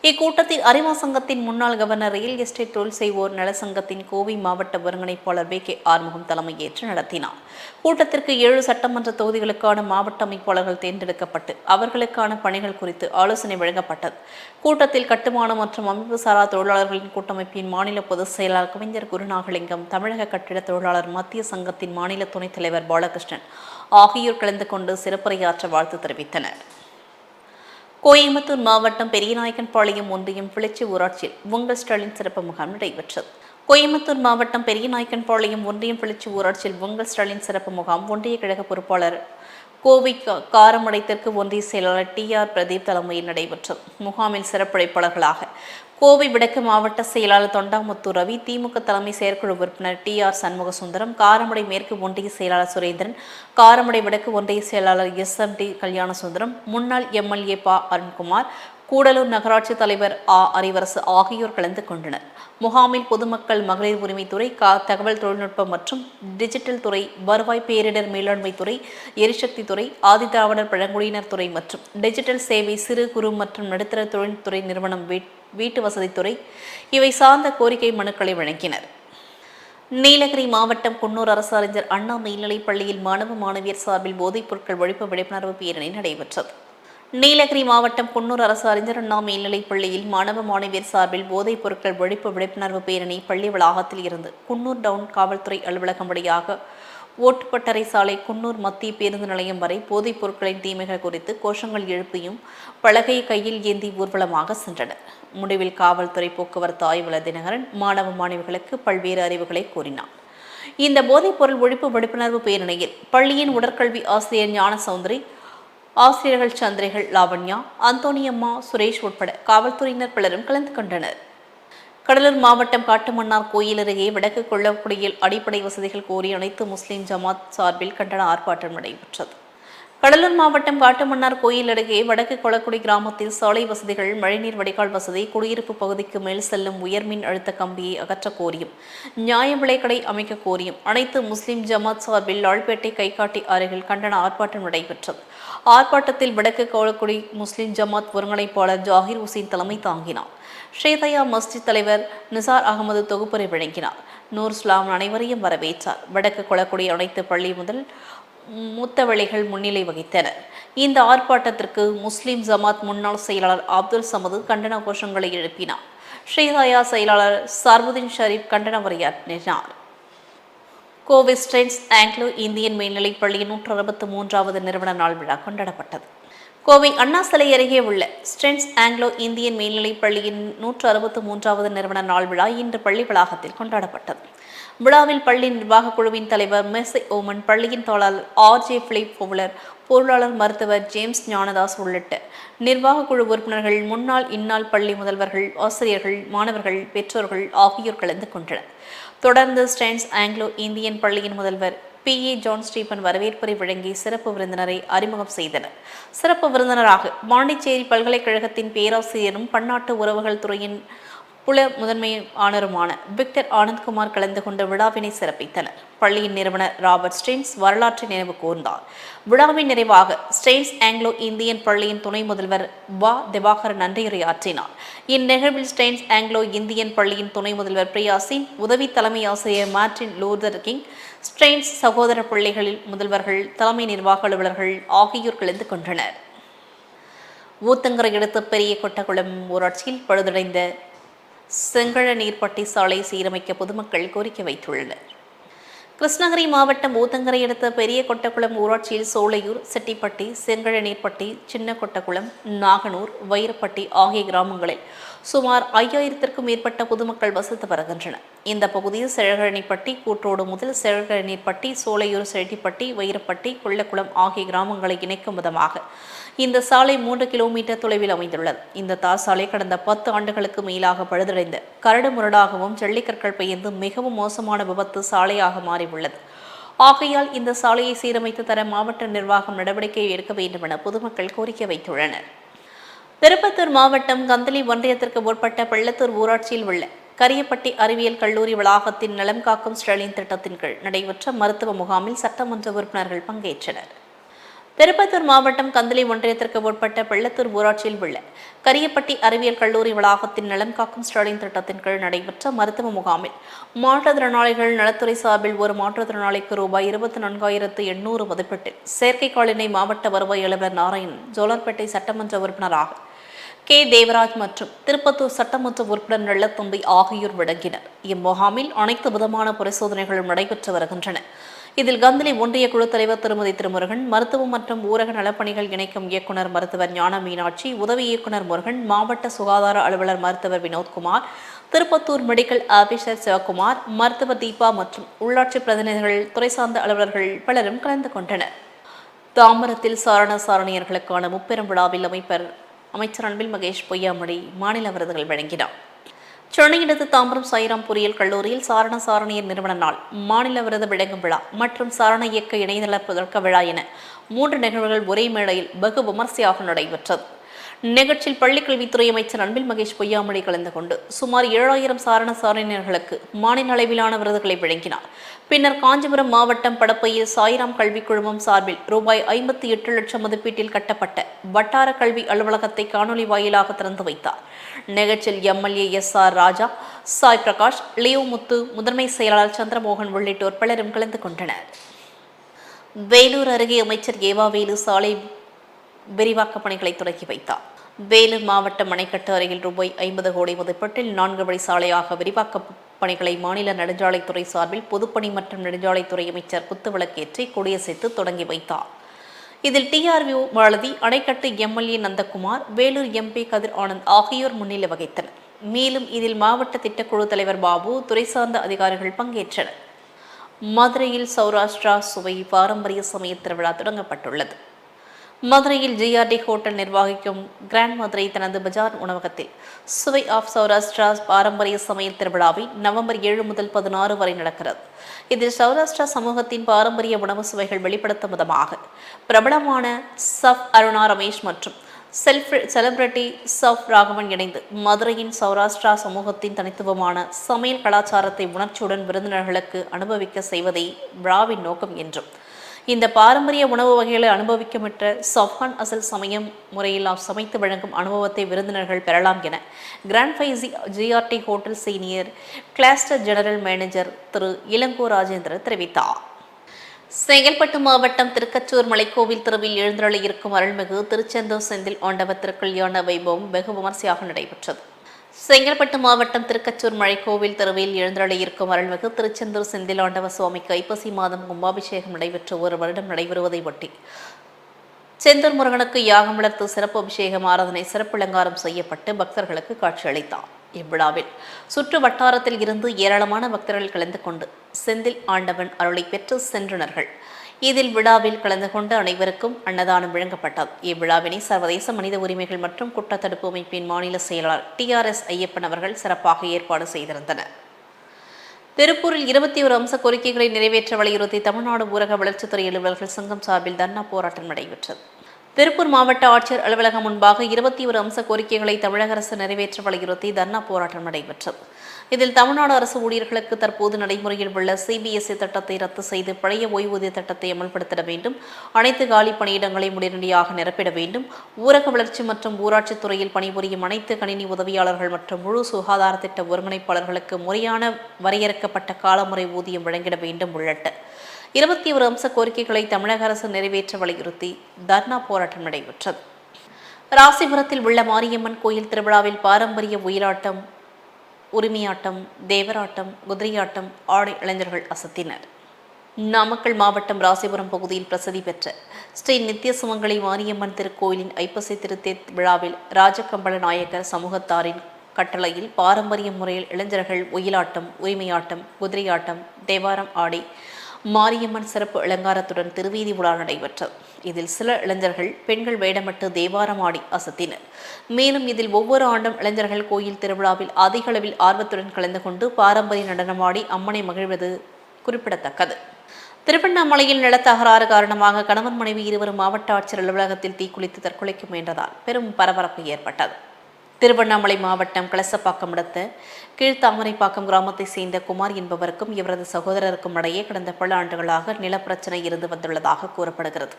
இக்கூட்டத்தில் அரிமா சங்கத்தின் முன்னாள் கவர்னர் ரியல் எஸ்டேட் தொழில் செய்வோர் நல சங்கத்தின் கோவை மாவட்ட ஒருங்கிணைப்பாளர் கே ஆறுமுகம் தலைமையேற்று நடத்தினார். கூட்டத்திற்கு 7 சட்டமன்ற தொகுதிகளுக்கான மாவட்ட அமைப்பாளர்கள் தேர்ந்தெடுக்கப்பட்டு அவர்களுக்கான பணிகள் குறித்து ஆலோசனை வழங்கப்பட்டது. கூட்டத்தில் கட்டுமான மற்றும் அமைப்பு சாரா தொழிலாளர்களின் கூட்டமைப்பின் மாநில பொதுச் செயலாளர் கவிஞர் குருநாகலிங்கம், தமிழக கட்டிட தொழிலாளர் மத்திய சங்கத்தின் மாநில துணைத் தலைவர் பாலகிருஷ்ணன் ஆகியோர் கலந்து கொண்டு சிறப்புரையாற்ற வாழ்த்து தெரிவித்தனர். கோயம்புத்தூர் மாவட்டம் பெரியநாயக்கன்பாளையம் ஒன்றியம் பிளிச்சி ஊராட்சியில் உங்கள் ஸ்டாலின் சிறப்பு முகாம் நடைபெற்றது. கோயம்புத்தூர் மாவட்டம் பெரியநாயக்கன்பாளையம் ஒன்றியம் பிளிச்சி ஊராட்சியில் உங்கள் ஸ்டாலின் சிறப்பு முகாம் ஒன்றிய கழக பொறுப்பாளர் கோவை காரமடை தெற்கு ஒன்றிய செயலாளர் ஆர் பிரதீப் தலைமையில் நடைபெற்றது. முகாமில் சிறப்புழைப்பாளர்களாக கோவை வடக்கு மாவட்ட செயலாளர் தொண்டாமுத்தூர் ரவி, திமுக தலைமை செயற்குழு உறுப்பினர் ஆர் சண்முகசுந்தரம், காரமடை மேற்கு ஒன்றிய செயலாளர் சுரேந்திரன், காரமடை வடக்கு ஒன்றிய செயலாளர் SMD கல்யாணசுந்தரம், முன்னாள் MLA அருண்குமார், கூடலூர் நகராட்சி தலைவர் அறிவரசு ஆகியோர் கலந்து கொண்டனர். முகாமில் பொதுமக்கள் மகளிர் உரிமைத்துறை, தகவல் தொழில்நுட்பம் மற்றும் டிஜிட்டல் துறை, வருவாய் பேரிடர் மேலாண்மை துறை, எரிசக்தி துறை, ஆதிதிராவிடர் பழங்குடியினர் துறை மற்றும் டிஜிட்டல் சேவை, சிறு குறு மற்றும் நடுத்தர தொழில்துறை நிறுவனம், வீட்டு வசதித்துறை இவை சார்ந்த கோரிக்கை மனுக்களை வழங்கினர். நீலகிரி மாவட்டம் குன்னூர் அரசு அறிஞர் அண்ணா மேல்நிலைப் பள்ளியில் மாணவ மாணவியர் சார்பில் போதைப் பொருட்கள் ஒழிப்பு விழிப்புணர்வு பேரணி நடைபெற்றது. நீலகிரி மாவட்டம் குன்னூர் அரசு அறிஞர் அண்ணா மேல்நிலைப் பள்ளியில் மாணவ மாணவியர் சார்பில் போதைப் பொருட்கள் ஒழிப்பு விழிப்புணர்வு பேரணி பள்ளி வளாகத்தில் இருந்து குன்னூர் டவுன் காவல்துறை அலுவலகம் வழியாக ஓட்டுப்பட்டறை சாலை, குன்னூர் மத்திய பேருந்து நிலையம் வரை போதைப் பொருட்களின் தீமைகள் குறித்து கோஷங்கள் எழுப்பியும் பலகையை கையில் ஏந்தி ஊர்வலமாக சென்றனர். முடிவில் காவல்துறை போக்குவரத்து ஆய்வாளர் தினகரன் மாணவ மாணவிகளுக்கு பல்வேறு அறிவுகளை கூறினார். இந்த போதைப் பொருள் ஒழிப்பு விழிப்புணர்வு பேரணியில் பள்ளியின் உடற்கல்வி ஆசிரியர் ஞான சௌந்தரி, ஆசிரியர்கள் சந்திரிகள், லாவண்யா, அந்தோனியம்மா, சுரேஷ் உட்பட காவல்துறையினர் பலரும் கலந்து கொண்டனர். கடலூர் மாவட்டம் காட்டுமன்னார் கோயில் அருகே வடக்கு கொள்ளக்குடியில் அடிப்படை வசதிகள் கோரி அனைத்து முஸ்லிம் ஜமாத் சார்பில் கண்டன ஆர்ப்பாட்டம் நடைபெற்றது. கடலூர் மாவட்டம் காட்டுமன்னார் கோயில் அருகே வடக்கு கொளக்குடி கிராமத்தில் சாலை வசதிகள், மழைநீர் வடிகால் வசதி, குடியிருப்பு பகுதிக்கு மேல் செல்லும் உயர்மின் அழுத்த கம்பியை அகற்ற கோரியும், நியாய விலைக்கடை அமைக்க கோரியும் அனைத்து முஸ்லிம் ஜமாத் சார்பில் லால்பேட்டை கைகாட்டி அருகில் கண்டன ஆர்ப்பாட்டம் நடைபெற்றது. ஆர்ப்பாட்டத்தில் வடக்கு கொளக்குடி முஸ்லிம் ஜமாத் ஒருங்கிணைப்பாளர் ஜாகிர் உசேன் தலைமை தாங்கினார். ஷேதயா மஸ்ஜித் தலைவர் நிசார் அகமது தொகுப்புரை வழங்கினார். நூர் இஸ்லாம் அனைவரையும் வரவேற்றார். வடக்கு கொளக்குடி அனைத்து பள்ளி முதல் மூத்தவழிகள் முன்னிலை வகித்தனர். இந்த ஆர்ப்பாட்டத்திற்கு முஸ்லிம் ஜமாத் முன்னாள் செயலாளர் அப்துல் சமது கண்டன கோஷங்களை எழுப்பினார். ஷேதயா செயலாளர் சர்வுதீன் ஷரீப் கண்டன உரையாற்றினார். கோவை ஸ்டென்ஸ் ஆங்கிலோ இந்தியன் மேல்நிலைப் பள்ளியின் 163வது நிறுவன நாள் விழா கொண்டாடப்பட்டது. கோவை அண்ணா சிலை அருகே உள்ள ஸ்டென்ஸ் ஆங்கிலோ இந்தியன் மேல்நிலைப் பள்ளியின் 163வது நிறுவன நாள் விழா இன்று பள்ளி வளாகத்தில் கொண்டாடப்பட்டது. விழாவில் பள்ளி நிர்வாக குழுவின் தலைவர் மெஸ்ஸை ஓமன், பள்ளியின் தொழிலாளர் RJ பிலிப் பவுலர், பொருளாளர் மருத்துவர் ஜேம்ஸ் ஞானதாஸ் உள்ளிட்ட நிர்வாக குழு உறுப்பினர்கள், முன்னாள் இந்நாள் பள்ளி முதல்வர்கள், ஆசிரியர்கள், மாணவர்கள், பெற்றோர்கள் ஆகியோர் கலந்து கொண்டனர். தொடர்ந்து ஸ்டென்ஸ் ஆங்கிலோ இந்தியன் பள்ளியின் முதல்வர் PA ஜான் ஸ்டீபன் வரவேற்புரை வழங்கி சிறப்பு விருந்தினரை அறிமுகம் செய்தனர். சிறப்பு விருந்தினராக பாண்டிச்சேரி பல்கலைக்கழகத்தின் பேராசிரியரும் பன்னாட்டு உறவுகள் துறையின் புல முதன்மை ஆனருமான விக்டர் ஆனந்த்குமார் கலந்து கொண்ட விழாவினை சிறப்பித்தனர். பள்ளியின் நிறுவனர் ராபர்ட் ஸ்டெயின்ஸ் வரலாற்றை நினைவு கூர்ந்தார். விழாவின் நிறைவாக ஸ்டெயின்ஸ் ஆங்கிலோ இந்தியன் பள்ளியின் துணை முதல்வர் திவாகர் நன்றியுரையாற்றினார். இந்நிகழ்வில் ஸ்டெயின்ஸ் ஆங்கிலோ இந்தியன் பள்ளியின் துணை முதல்வர் பிரியாசின், உதவி தலைமை ஆசிரியர் மார்டின் லூதர் கிங், ஸ்டெயின்ஸ் சகோதர பள்ளிகளில் முதல்வர்கள், தலைமை நிர்வாக அலுவலர்கள் ஆகியோர் கலந்து கொண்டனர். ஊத்தங்கரை அடுத்த பெரிய கொட்டகுளம் ஊராட்சியில் பழுதடைந்த செங்கழ நீர்ப்பட்டி சாலை சீரமைக்க பொதுமக்கள் கோரிக்கை வைத்துள்ளனர். கிருஷ்ணகிரி மாவட்டம் ஊத்தங்கரை அடுத்த பெரிய கொட்டகுளம் ஊராட்சியில் சோலையூர், செட்டிப்பட்டி, செங்கழ நீர்ப்பட்டி, சின்ன கொட்டகுளம், நாகனூர், வைரப்பட்டி ஆகிய கிராமங்களில் சுமார் 5000க்கும் மேற்பட்ட பொதுமக்கள் வசித்து வருகின்றனர். இந்த பகுதியில் செழகரணிப்பட்டி, கூற்றோடு முதல் செழகரணிப்பட்டி, சோலையூர், செழட்டிப்பட்டி, வைரப்பட்டி, கொள்ளக்குளம் ஆகிய கிராமங்களை இணைக்கும் விதமாக இந்த சாலை 3 கிலோமீட்டர் தொலைவில் அமைந்துள்ளது. இந்த தார் சாலை கடந்த 10 ஆண்டுகளுக்கு மேலாக பழுதடைந்த கரடு முரடாகவும் ஜல்லிக்கற்கள் பெயர்ந்து மிகவும் மோசமான விபத்து சாலையாக மாறியுள்ளது. ஆகையால் இந்த சாலையை சீரமைத்து தர மாவட்ட நிர்வாகம் நடவடிக்கை எடுக்க வேண்டும் என பொதுமக்கள் கோரிக்கை வைத்துள்ளனர். திருப்பத்தூர் மாவட்டம் கந்தளி ஒன்றியத்திற்கு உட்பட்ட பள்ளத்தூர் ஊராட்சியில் உள்ள கரியப்பட்டி அறிவியல் கல்லூரி வளாகத்தின் நலம் காக்கும் ஸ்டாலின் திட்டத்தின் கீழ் நடைபெற்ற மருத்துவ முகாமில் சட்டமன்ற உறுப்பினர்கள் பங்கேற்றனர். திருப்பத்தூர் மாவட்டம் கந்தளி ஒன்றியத்திற்கு உட்பட்ட பள்ளத்தூர் ஊராட்சியில் உள்ள கரியப்பட்டி அறிவியல் கல்லூரி வளாகத்தின் நலம் காக்கும் ஸ்டாலின் திட்டத்தின் கீழ் நடைபெற்ற மருத்துவ முகாமில் மாற்றுத்திறனாளிகள் நலத்துறை சார்பில் ஒரு மாற்றுத்திறனாளிக்கு ரூபாய் 24,800 மதிப்பீட்டில் செயற்கை காலினை மாவட்ட வருவாய் அலுவலர் நாராயணன், ஜோலார்பேட்டை சட்டமன்ற உறுப்பினராக கே. தேவராஜ் மற்றும் திருப்பத்தூர் சட்டமன்ற உறுப்பினர் நல்லத்தம்பி ஆகியோர் வழங்கினர். இம்முகாமில் அனைத்து விதமான பரிசோதனைகளும் நடைபெற்று வருகின்றன. இதில் கந்தளி ஒன்றிய குழு தலைவர் திருமதி திருமுருகன், மருத்துவம் மற்றும் ஊரக நலப்பணிகள் இணைக்கும் இயக்குநர் மருத்துவர் ஞான மீனாட்சி, உதவி இயக்குநர் முருகன், மாவட்ட சுகாதார அலுவலர் மருத்துவர் வினோத்குமார், திருப்பத்தூர் மெடிக்கல் ஆபீசர் சிவகுமார், மருத்துவர் தீபா மற்றும் உள்ளாட்சி பிரதிநிதிகள், துறை சார்ந்த அலுவலர்கள் பலரும் கலந்து கொண்டனர். தாம்பரத்தில் சாரணியர்களுக்கான முப்பெரும் விழாவில் அமைச்சர் அன்பில் மகேஷ் பொய்யாமொழி மாநில விருதுகள் வழங்கினார். சென்னையடுத்து தாம்பரம் சாய்ராம் பொறியியல் கல்லூரியில் சாரணியர் நிறுவன நாள், மாநில விருது வழங்கும் விழா மற்றும் சாரண இயக்க இணையதள தொடக்க விழா என 3 நிகழ்வுகள் ஒரே மேடையில் வெகு விமர்சையாக நடைபெற்றது. நிகழ்ச்சியில் பள்ளிக்கல்வித்துறை அமைச்சர் அன்பில் மகேஷ் பொய்யாமொழி கலந்து கொண்டு சுமார் 7,000 சாரணியர்களுக்கு மாநில அளவிலான விருதுகளை வழங்கினார். பின்னர் காஞ்சிபுரம் மாவட்டம் படப்பையில் சாய்ராம் கல்விக் குழுமம் சார்பில் ரூபாய் 58 லட்சம் மதிப்பீட்டில் கட்டப்பட்ட வட்டார கல்வி அலுவலகத்தை காணொலி வாயிலாக திறந்து வைத்தார். நிகழ்ச்சியில் எம்எல்ஏ SR ராஜா, சாய் பிரகாஷ், லியோ முத்து, முதன்மை செயலாளர் சந்திரமோகன் உள்ளிட்டோர் பலரும் கலந்து கொண்டனர். வேலூர் அருகே அமைச்சர் ஏவாவேலு சாலை விரிவாக்க பணிகளை தொடங்கி வைத்தார். வேலூர் மாவட்டம் மணைக்கட்டு அருகில் ரூபாய் 50 கோடி மதிப்பீட்டில் 4 வழி சாலையாக விரிவாக்க பணிகளை மாநில நெடுஞ்சாலைத்துறை சார்பில் பொதுப்பணி மற்றும் நெடுஞ்சாலைத்துறை அமைச்சர் குத்துவிளக்கேற்றி கொடியசைத்து தொடங்கி வைத்தார். இதில் TRV மாலதி, அணைக்கட்டு MLA நந்தகுமார், வேலூர் MP கதிர் ஆனந்த் ஆகியோர் முன்னிலை வகித்தனர். மேலும் இதில் மாவட்ட திட்டக்குழு தலைவர் பாபு, துறை சார்ந்த அதிகாரிகள் பங்கேற்றனர். மதுரையில் சௌராஷ்டிரா சுவை பாரம்பரிய சமய திருவிழா தொடங்கப்பட்டுள்ளது. மதுரையில் GRD ஹோட்டல் நிர்வாகிக்கும் கிராண்ட் மதுரை தனது பஜார் உணவகத்தில் சுவை ஆஃப் சௌராஷ்டிரா பாரம்பரிய சமையல் திருவிழாவை நவம்பர் 7 முதல் 16 வரை நடக்கிறது. இதில் சௌராஷ்டிரா சமூகத்தின் பாரம்பரிய உணவு சுவைகள் வெளிப்படுத்தும் விதமாக பிரபலமான சஃப் அருணா ரமேஷ் மற்றும் செலிபிரிட்டி சஃப் ராகவன் இணைந்து மதுரையின் சௌராஷ்டிரா சமூகத்தின் தனித்துவமான சமையல் கலாச்சாரத்தை உணர்ச்சியுடன் விருந்தினர்களுக்கு அனுபவிக்க செய்வதே விழாவின் நோக்கம் என்றும், இந்த பாரம்பரிய உணவு வகைகளை அனுபவிக்கமற்ற சஃப்கான் அசல் சமயம் முறையில் சமைத்து வழங்கும் அனுபவத்தை விருந்தினர்கள் பெறலாம் என கிராண்ட் ஃபைசி GRD hotel senior cluster general manager திரு இளங்கோ ராஜேந்திரன் தெரிவித்தார். செங்கல்பட்டு மாவட்டம் திருக்கச்சூர் மலைக்கோவில் தெருவில் எழுந்தருளியிருக்கும் அருள்மிகு திருச்செந்தூர் செந்தில் ஆண்டவர் திருக்கல்யாண வைபவம் வெகு விமர்சையாக நடைபெற்றது. செங்கல்பட்டு மாவட்டம் திருக்கச்சூர் மழைக்கோவில் தெருவில் எழுந்தருளியிருக்கும் அருள்மிகு திருச்செந்தூர் செந்தில் ஆண்டவர் சுவாமிக்கு ஐப்பசி மாதம் கும்பாபிஷேகம் நடைபெற்று 1 வருடம் நடைபெறுவதை ஒட்டி செந்தூர் முருகனுக்கு யாகம் வளர்த்து சிறப்பு அபிஷேகம் ஆராதனை சிறப்பு அலங்காரம் செய்யப்பட்டு பக்தர்களுக்கு காட்சியளித்தார். இவ்விழாவில் சுற்று வட்டாரத்தில் இருந்து ஏராளமான பக்தர்கள் கலந்து கொண்டு செந்தில் ஆண்டவன் அருளை பெற்று சென்றனர்கள். இதில் விழாவில் கலந்து கொண்டு அனைவருக்கும் அன்னதானம் வழங்கப்பட்டது. இவ்விழாவினை சர்வதேச மனித உரிமைகள் மற்றும் குற்றத்தடுப்பு அமைப்பின் மாநில செயலாளர் TRS ஐயப்பன் அவர்கள் சிறப்பாக ஏற்பாடு செய்திருந்தனர். திருப்பூரில் 21 அம்ச கோரிக்கைகளை நிறைவேற்ற வலியுறுத்தி தமிழ்நாடு ஊரக வளர்ச்சித்துறை அலுவலர்கள் சங்கம் சார்பில் தர்ணா போராட்டம் நடைபெற்றது. திருப்பூர் மாவட்ட ஆட்சியர் அலுவலகம் முன்பாக 21 அம்ச கோரிக்கைகளை தமிழக அரசு நிறைவேற்ற வலியுறுத்தி தர்ணா போராட்டம் நடைபெற்றது. இதில் தமிழ்நாடு அரசு ஊழியர்களுக்கு தற்போது நடைமுறையில் உள்ள CBSE திட்டத்தை ரத்து செய்து பழைய ஓய்வூதிய திட்டத்தை அமல்படுத்த வேண்டும், அனைத்து காலி பணியிடங்களை உடனடியாக நிரப்பிட வேண்டும், ஊரக வளர்ச்சி மற்றும் ஊராட்சித் துறையில் பணிபுரியும் அனைத்து கணினி உதவியாளர்கள் மற்றும் முழு சுகாதார திட்ட ஒருங்கிணைப்பாளர்களுக்கு முறையான வரையறுக்கப்பட்ட காலமுறை ஊதியம் வழங்கிட வேண்டும் உள்ளிட்ட 21 அம்ச கோரிக்கைகளை தமிழக அரசு நிறைவேற்ற வலியுறுத்தி தர்ணா போராட்டம் நடைபெற்றது. ராசிபுரத்தில் உள்ள மாரியம்மன் கோயில் திருவிழாவில் பாரம்பரிய ஒயிலாட்டம், உரிமையாட்டம், தேவராட்டம், குதிரையாட்டம் ஆடை இளைஞர்கள் அசத்தினர். நாமக்கல் மாவட்டம் ராசிபுரம் பகுதியில் பிரசித்தி பெற்ற ஸ்ரீ நித்திய சுமங்கலி மாரியம்மன் திருக்கோயிலின் ஐப்பசி திருத்தேர் விழாவில் ராஜகம்பள நாயக்கர் சமூகத்தாரின் கட்டளையில் பாரம்பரிய முறையில் இளைஞர்கள் ஒயிலாட்டம், உரிமையாட்டம், குதிரையாட்டம், தேவாரம் ஆடி மாரியம்மன் சிறப்பு அலங்காரத்துடன் திருவீதி உலா நடைபெற்றது. இதில் சில இளைஞர்கள் பெண்கள் வேடமிட்டு தேவாரம் ஆடி அசத்தினர். மேலும் இதில் ஒவ்வொரு ஆண்டும் இளைஞர்கள் கோயில் திருவிழாவில் அதிக அளவில் ஆர்வத்துடன் கலந்து கொண்டு பாரம்பரிய நடனமாடி அம்மனை மகிழ்வது குறிப்பிடத்தக்கது. திருவண்ணாமலையில் நிலத்தகராறு காரணமாக கணவன் மனைவி இருவரும் மாவட்ட ஆட்சியர் அலுவலகத்தில் தீக்குளித்து தற்கொலைக்கு முயன்றதால் பெரும் பரபரப்பு ஏற்பட்டது. திருவண்ணாமலை மாவட்டம் கலசப்பாக்கம் அடுத்த கீழ்த்தாமரைப்பாக்கம் கிராமத்தை சேர்ந்த குமார் என்பவருக்கும் இவரது சகோதரருக்கும் இடையே கடந்த பல ஆண்டுகளாக நிலப்பிரச்சனை இருந்து வந்துள்ளதாக கூறப்படுகிறது.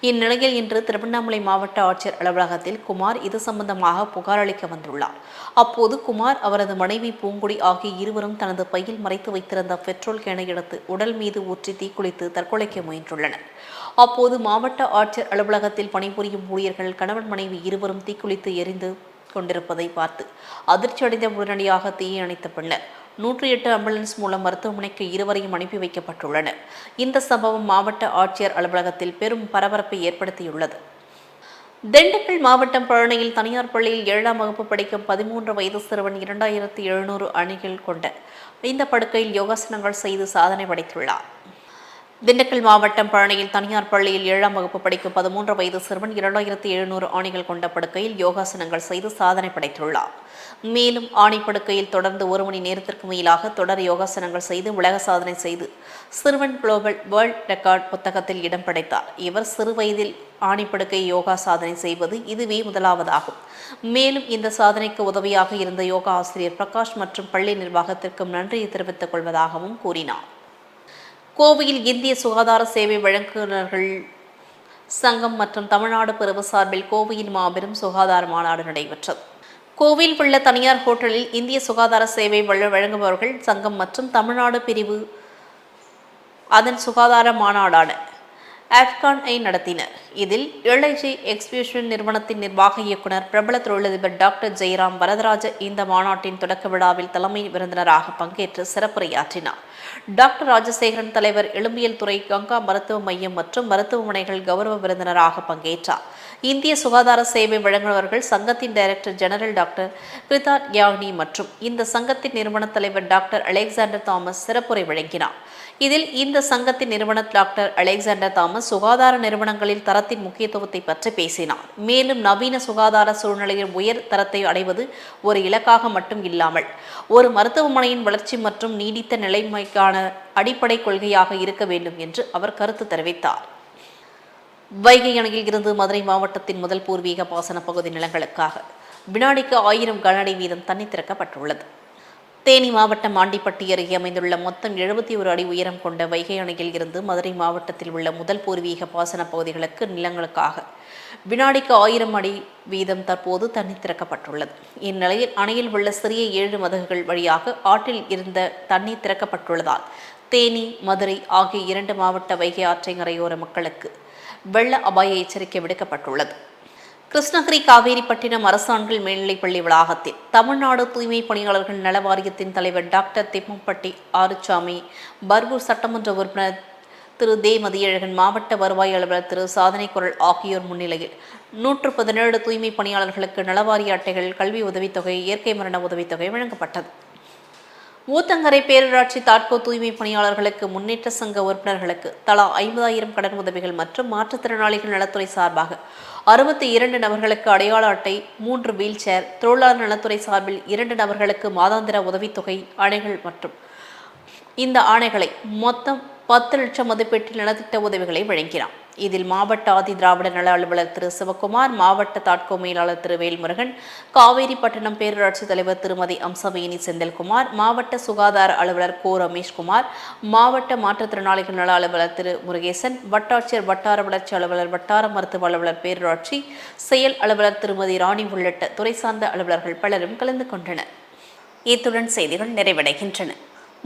இந்நிலையில் இன்று திருவண்ணாமலை மாவட்ட ஆட்சியர் அலுவலகத்தில் குமார் இது சம்பந்தமாக புகார் அளிக்க வந்துள்ளார். அப்போது குமார், அவரது மனைவி பூங்குடி ஆகிய இருவரும் தனது பையில் மறைத்து வைத்திருந்த பெட்ரோல் கேனை எடுத்து உடல் மீது ஊற்றி தீக்குளித்து தற்கொலைக்க முயன்றுள்ளனர். அப்போது மாவட்ட ஆட்சியர் அலுவலகத்தில் பணிபுரியும் ஊழியர்கள் கணவன் மனைவி இருவரும் தீக்குளித்து எரிந்து கொண்டிருப்பதை பார்த்து அதிர்ச்சியடைந்த உடனடியாக தீயை அணைத்த பின்னர் 108 ஆம்புலன்ஸ் மூலம் மருத்துவமனைக்கு இருவரையும் அனுப்பி வைக்கப்பட்டுள்ளனர். இந்த சம்பவம் மாவட்ட ஆட்சியர் அலுவலகத்தில் பெரும் பரபரப்பை ஏற்படுத்தியுள்ளது. திண்டுக்கல் மாவட்டம் பழனியில் தனியார் பள்ளியில் 7ஆம் வகுப்பு படிக்கும் 13 வயது சிறுவன் 2700 அணிகள் கொண்ட இந்த படுக்கையில் யோகாசனங்கள் செய்து சாதனை படைத்துள்ளார். திண்டுக்கல் மாவட்டம் பழனியில் தனியார் பள்ளியில் 7ஆம் வகுப்பு படிக்கும் 13 வயது சிறுவன் 2700 ஆணிகள் கொண்ட படுக்கையில் யோகாசனங்கள் செய்து சாதனை படைத்துள்ளார். மேலும் ஆணி படுக்கையில் தொடர்ந்து 1 மணி நேரத்திற்கு மேலாக தொடர் யோகாசனங்கள் செய்து உலக சாதனை செய்து சிறுவன் குளோபல் வேர்ல்ட் ரெக்கார்ட் புத்தகத்தில் இடம் படைத்தார். இவர் சிறு வயதில் ஆணிப்படுக்கை யோகா சாதனை செய்வது இதுவே முதலாவதாகும். மேலும் இந்த சாதனைக்கு உதவியாக இருந்த யோகா ஆசிரியர் பிரகாஷ் மற்றும் பள்ளி நிர்வாகத்திற்கும் நன்றியை தெரிவித்துக் கொள்வதாகவும் கூறினார். கோவையில் இந்திய சுகாதார சேவை வழங்குநர்கள் சங்கம் மற்றும் தமிழ்நாடு பிரிவு சார்பில் கோவையில் மாபெரும் சுகாதார மாநாடு நடைபெற்றது. கோவையில் உள்ள தனியார் ஹோட்டலில் இந்திய சுகாதார சேவை வழங்குபவர்கள் சங்கம் மற்றும் தமிழ்நாடு பிரிவு அதன் சுகாதார மாநாடான ஆப்கான்-ஐ நடத்தினர். இதில் எல்ஐசி எக்ஸ்பியூஷன் நிறுவனத்தின் நிர்வாக இயக்குனர் பிரபல தொழிலதிபர் டாக்டர் ஜெயராம் வரதராஜ இந்த மாநாட்டின் தொடக்க விழாவில் தலைமை விருந்தினராக பங்கேற்று சிறப்புரையாற்றினார். டாக்டர் ராஜசேகரன் தலைவர், எலும்பியல் துறை, கங்கா மருத்துவ மையம் மற்றும் மருத்துவமனைகள் கௌரவ விருந்தினராக பங்கேற்றார். இந்திய சுகாதார சேவை வழங்குநர்கள் சங்கத்தின் டைரக்டர் ஜெனரல் டாக்டர் கிருதார்த் யாக்னி மற்றும் இந்த சங்கத்தின் நிறுவன தலைவர் டாக்டர் அலெக்சாண்டர் தாமஸ் சிறப்புரை வழங்கினார். இதில் இந்த சங்கத்தின் நிறுவனர் டாக்டர் அலெக்சாண்டர் தாமஸ் சுகாதார நிறுவனங்களில் தரத்தின் முக்கியத்துவத்தை பற்றி பேசினார். மேலும் நவீன சுகாதார சூழ்நிலையில் உயர் தரத்தை அடைவது ஒரு இலக்காக மட்டும் இல்லாமல் ஒரு மருத்துவமனையின் வளர்ச்சி மற்றும் நீடித்த நிலைமைக்கான அடிப்படை கொள்கையாக இருக்க வேண்டும் என்று அவர் கருத்து தெரிவித்தார். வைகை அணையில் இருந்து மதுரை மாவட்டத்தின் முதல் பூர்வீக பாசன பகுதி நிலங்களுக்காக வினாடிக்கு 1000 கனஅடி வீதம் தண்ணீர் திறக்கப்பட்டுள்ளது. தேனி மாவட்டம் ஆண்டிப்பட்டி அருகே அமைந்துள்ள மொத்தம் 71 அடி உயரம் கொண்ட வைகை அணையில் இருந்து மதுரை மாவட்டத்தில் உள்ள முதல் பூர்வீக பாசன பகுதிகளுக்கு நிலங்களுக்காக வினாடிக்கு 1000 அடி வீதம் தற்போது தண்ணீர் திறக்கப்பட்டுள்ளது. இந்நிலையில் அணையில் உள்ள சிறிய 7 மதகுகள் வழியாக ஆற்றில் இருந்த தண்ணீர் திறக்கப்பட்டுள்ளதால் தேனி, மதுரை ஆகிய 2 மாவட்ட வைகை ஆற்றை கரையோர மக்களுக்கு வெள்ள அபாய எச்சரிக்கை விடுக்கப்பட்டுள்ளது. கிருஷ்ணகிரி காவேரிப்பட்டினம் அரசு ஆண்கள் மேல்நிலைப்பள்ளி வளாகத்தில் தமிழ்நாடு தூய்மை பணியாளர்கள் நல வாரியத்தின் தலைவர் டாக்டர் திம்மம்பட்டி ஆறுசாமி, பர்கூர் சட்டமன்ற உறுப்பினர் திரு தே மதியழகன், மாவட்ட வருவாய் அலுவலர் திரு சாதனை குரல் ஆகியோர் முன்னிலையில் 117 தூய்மை பணியாளர்களுக்கு நலவாரிய அட்டைகள், கல்வி உதவித்தொகை, இயற்கை மரண உதவித்தொகை வழங்கப்பட்டது. ஊத்தங்கரை பேரூராட்சி தாட்கோ தூய்மை பணியாளர்களுக்கு முன்னேற்ற சங்க உறுப்பினர்களுக்கு தலா 50,000 கடன் உதவிகள் மற்றும் மாற்றுத்திறனாளிகள் நலத்துறை சார்பாக 62 நபர்களுக்கு அடையாள அட்டை, 3 வீல் சேர், தொழிலாளர் நலத்துறை சார்பில் 2 நபர்களுக்கு மாதாந்திர உதவித்தொகை ஆணைகள் மற்றும் இந்த ஆணைகளை மொத்தம் 10 லட்சம் மதிப்பீட்டில் நலத்திட்ட உதவிகளை வழங்கினார். இதில் மாவட்ட ஆதி திராவிட நல அலுவலர் திரு சிவகுமார், மாவட்ட தாட்கோ மேலாளர் திரு வேல்முருகன், காவேரிப்பட்டினம் பேரூராட்சி தலைவர் திருமதி அம்சவேணி செந்தில்குமார், மாவட்ட சுகாதார அலுவலர் கோ ரமேஷ்குமார், மாவட்ட மாற்றுத்திறனாளிகள் நல அலுவலர் திரு முருகேசன், வட்டாட்சியர், வட்டார வளர்ச்சி அலுவலர், வட்டார மருத்துவ அலுவலர், பேரூராட்சி செயல் அலுவலர் திருமதி ராணி உள்ளிட்ட துறை சார்ந்த அலுவலர்கள் பலரும் கலந்து கொண்டனர். இத்துடன் செய்திகள் நிறைவடைகின்றன.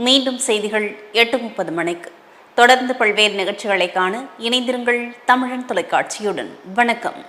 மீண்டும் செய்திகள் 8:30 மணிக்கு. தொடர்ந்து பல்வேறு நிகழ்ச்சிகளை காண இணைந்திருங்கள் தமிழன் தொலைக்காட்சியுடன். வணக்கம்.